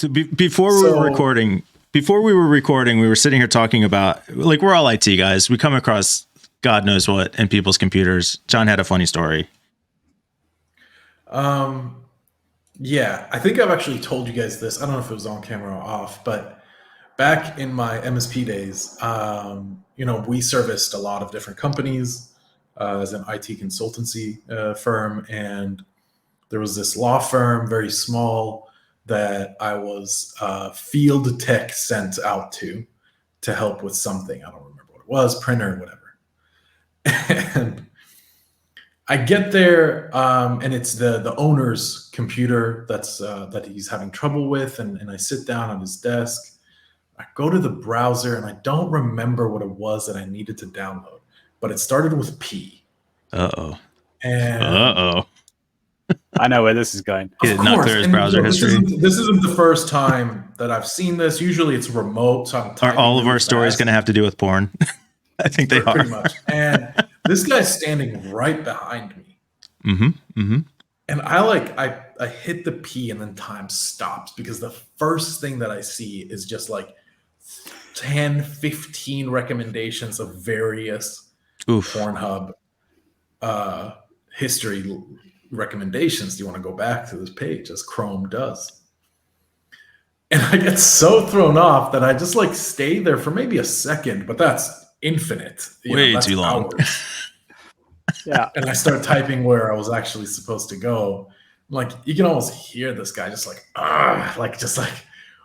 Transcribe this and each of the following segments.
So before we were recording, we were sitting here talking about, like, we're all IT guys. We come across God knows what in people's computers. John had a funny story. Yeah, I think I've actually told you guys this. I don't know if it was on camera or off, but back in my MSP days, we serviced a lot of different companies as an IT consultancy firm, and there was this law firm, very small, that I was field tech sent out to help with something. I don't remember what it was, printer, whatever. And I get there, and it's the owner's computer that he's having trouble with, and I sit down on his desk. I go to the browser, and I don't remember what it was that I needed to download, but it started with P. Uh-oh. I know where this is going. Of course. And, browser history. This isn't the first time that I've seen this. Usually it's remote. So are all of our stories going to have to do with porn? I think they are. Pretty much. And this guy's standing right behind me. And I hit the P and then time stops because the first thing that I see is just like 10, 15 recommendations of various Pornhub history recommendations. Do you want to go back to this page, as Chrome does? And I get so thrown off that I just like stay there for maybe a second, but that's infinite. That's too long. Yeah. And I start typing where I was actually supposed to go. Like, you can almost hear this guy just like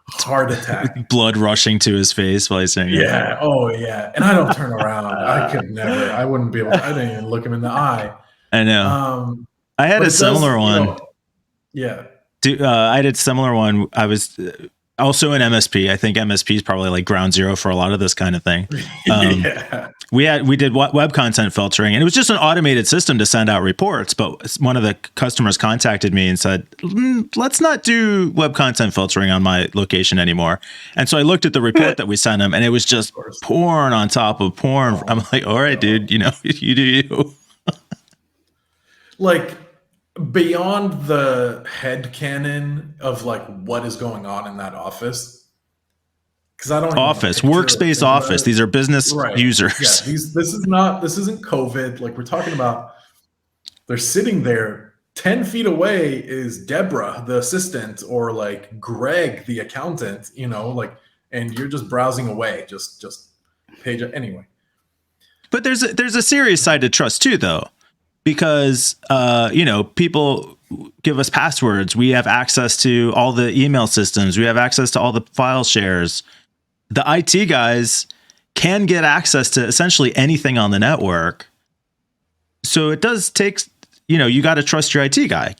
heart attack. Blood rushing to his face while he's saying, yeah. Oh, yeah. And I don't turn around. I could never. I wouldn't be able to. I didn't even look him in the eye. I know. I had a similar one. Yeah. I did a similar one. I was also in MSP. I think MSP is probably like ground zero for a lot of this kind of thing. Yeah. We did web content filtering, and it was just an automated system to send out reports. But one of the customers contacted me and said, let's not do web content filtering on my location anymore. And so I looked at the report that we sent him, and it was just porn on top of porn. I'm like, all right, dude, you do you. Like, beyond the headcanon of like what is going on in that office, because I don't workspace office. These are business users. Yeah, this isn't COVID. Like, we're talking about, they're sitting there 10 feet away is Deborah, the assistant, or like Greg, the accountant. And you're just browsing away, just page anyway. But there's a serious side to trust too, though. Because, people give us passwords. We have access to all the email systems. We have access to all the file shares. The IT guys can get access to essentially anything on the network. So it does take, you got to trust your IT guy.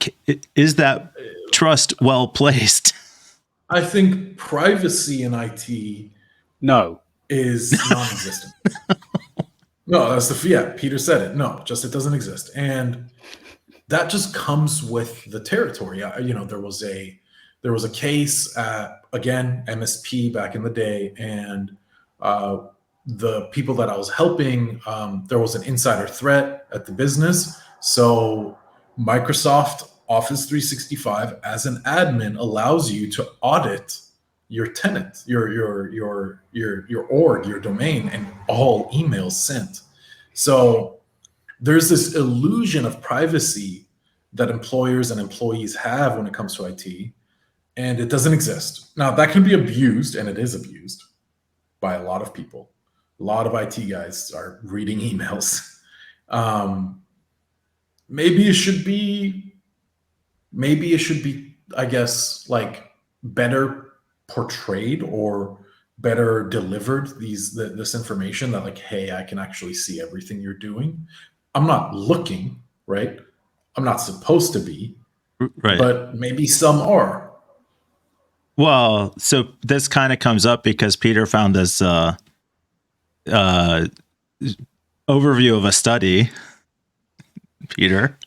Is that trust well placed? I think privacy in IT is non-existent. No, that's Peter said it. No, it doesn't exist. And that just comes with the territory. There was a case at, again, MSP back in the day, and the people that I was helping, there was an insider threat at the business. So Microsoft Office 365 as an admin allows you to audit your tenant, your org, your domain, and all emails sent. So there's this illusion of privacy that employers and employees have when it comes to IT, and it doesn't exist. Now, that can be abused, and it is abused by a lot of people. A lot of IT guys are reading emails. Maybe it should be, I guess, like, better portrayed or better delivered this information that, like, hey, I can actually see everything you're doing. I'm not looking, right? I'm not supposed to be, right? But maybe some are. Well, so this kind of comes up because Peter found this overview of a study. Peter.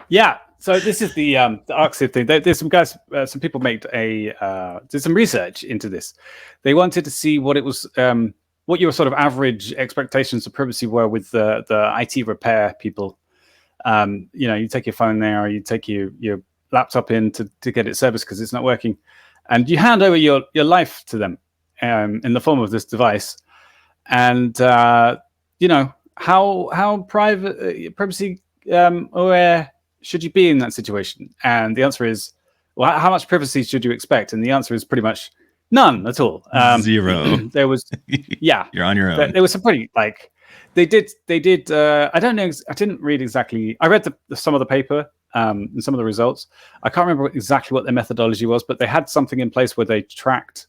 Yeah. So this is the ArcSiv thing. There's some guys, some people did some research into this. They wanted to see what it was, what your sort of average expectations of privacy were with the IT repair people. You take your phone there, or you take your laptop in to get it serviced because it's not working, and you hand over your life to them in the form of this device, and how privacy aware should you be in that situation? And the answer is, well, how much privacy should you expect? And the answer is pretty much none at all. Zero. There was, you're on your own. There was some pretty they did. I don't know. I didn't read exactly. I read some of the paper and some of the results. I can't remember exactly what their methodology was, but they had something in place where they checked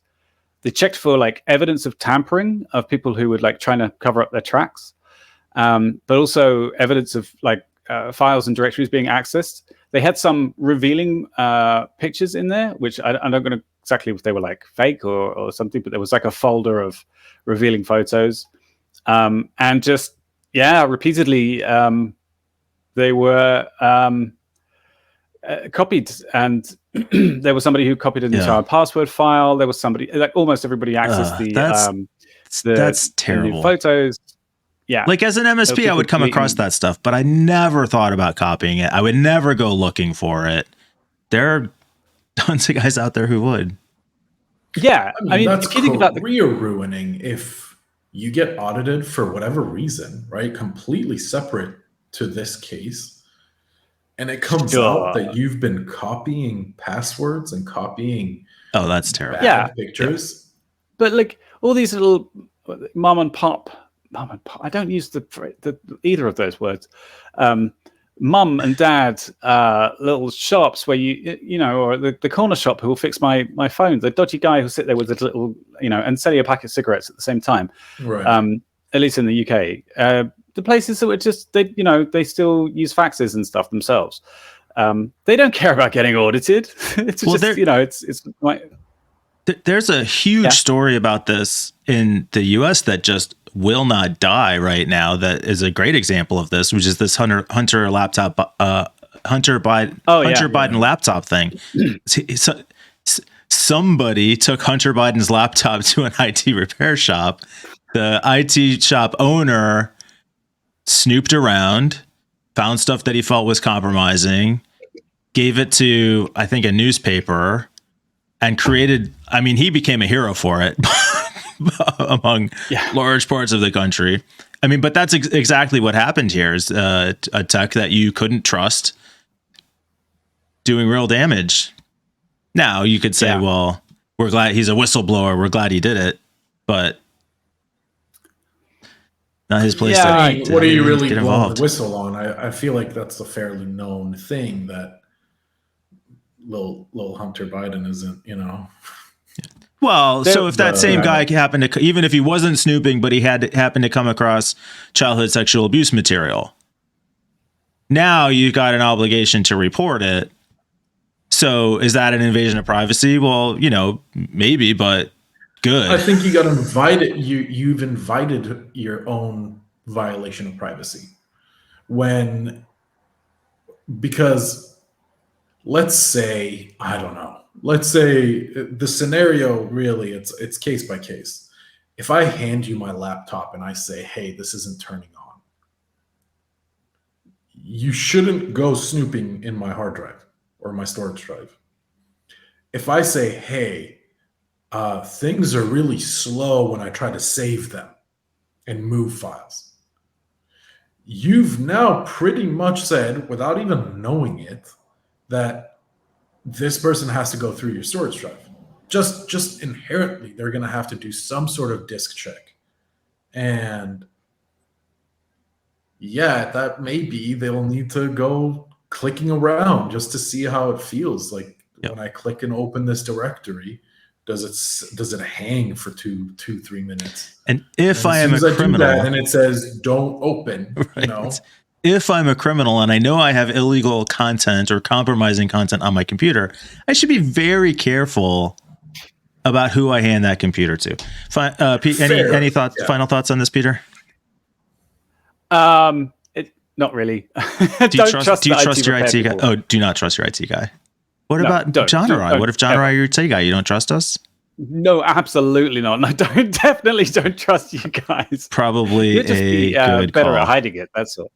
for like evidence of tampering of people who would like trying to cover up their tracks, but also evidence of like files and directories being accessed. They had some revealing pictures in there, which I'm not going to exactly if they were like fake or something, but there was like a folder of revealing photos. And just, repeatedly, they were copied, and there was somebody who copied an entire password file. There was somebody, like almost everybody accessed that's terrible. the photos. Yeah. Like as an MSP, I would come across that stuff, but I never thought about copying it. I would never go looking for it. There are tons of guys out there who would. Yeah. I mean that's career ruining if you get audited for whatever reason, right? Completely separate to this case. And it comes out that you've been copying passwords and copying that's terrible. Bad pictures. But like all these little mom and pop, I don't use either of those words. Mum and dad little shops where you know, or the corner shop who will fix my phone, the dodgy guy who'll sit there with a little, and sell you a packet of cigarettes at the same time. Right. At least in the UK, the places that were just they still use faxes and stuff themselves. They don't care about getting audited. It's it's like. There's a huge story about this in the US that just will not die right now. That is a great example of this, which is this Hunter Biden laptop thing. So, somebody took Hunter Biden's laptop to an IT repair shop. The IT shop owner snooped around, found stuff that he felt was compromising, gave it to, I think, a newspaper, and he became a hero for it among large parts of the country. I mean, but that's exactly what happened here is a tech that you couldn't trust doing real damage. Now you could say, well, we're glad he's a whistleblower. We're glad he did it, but not his place. What are you really blowing the whistle on? I feel like that's a fairly known thing that little Hunter Biden isn't, Well, so if that same guy happened to, even if he wasn't snooping, but he happened to come across childhood sexual abuse material, now you've got an obligation to report it. So is that an invasion of privacy? Well, maybe, but good. I think you got invited. You've invited your own violation of privacy because let's say, I don't know. Let's say the scenario really it's case by case. If I hand you my laptop and I say, hey, this isn't turning on, you shouldn't go snooping in my hard drive or my storage drive. If I say, hey, things are really slow when I try to save them and move files, you've now pretty much said, without even knowing it, that this person has to go through your storage drive. Just inherently, they're going to have to do some sort of disk check. And that maybe they'll need to go clicking around just to see how it feels. Like when I click and open this directory, does it hang for 2-3 minutes? And if I am a criminal, and it says don't open, right. If I'm a criminal and I know I have illegal content or compromising content on my computer, I should be very careful about who I hand that computer to. Pete, any thoughts? Yeah. Final thoughts on this, Peter? Not really. Do you trust your IT guy? Oh, do not trust your IT guy. What about John or I? What if John or I are your IT guy? You don't trust us? No, absolutely not. No, definitely don't trust you guys. Probably you'd just be good better call. at hiding it. That's all.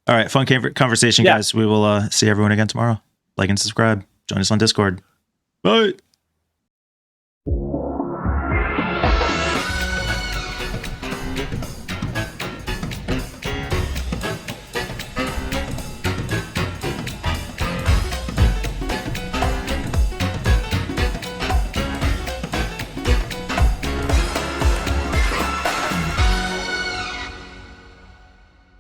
All right. Fun conversation, guys. We will see everyone again tomorrow. Like and subscribe. Join us on Discord. Bye.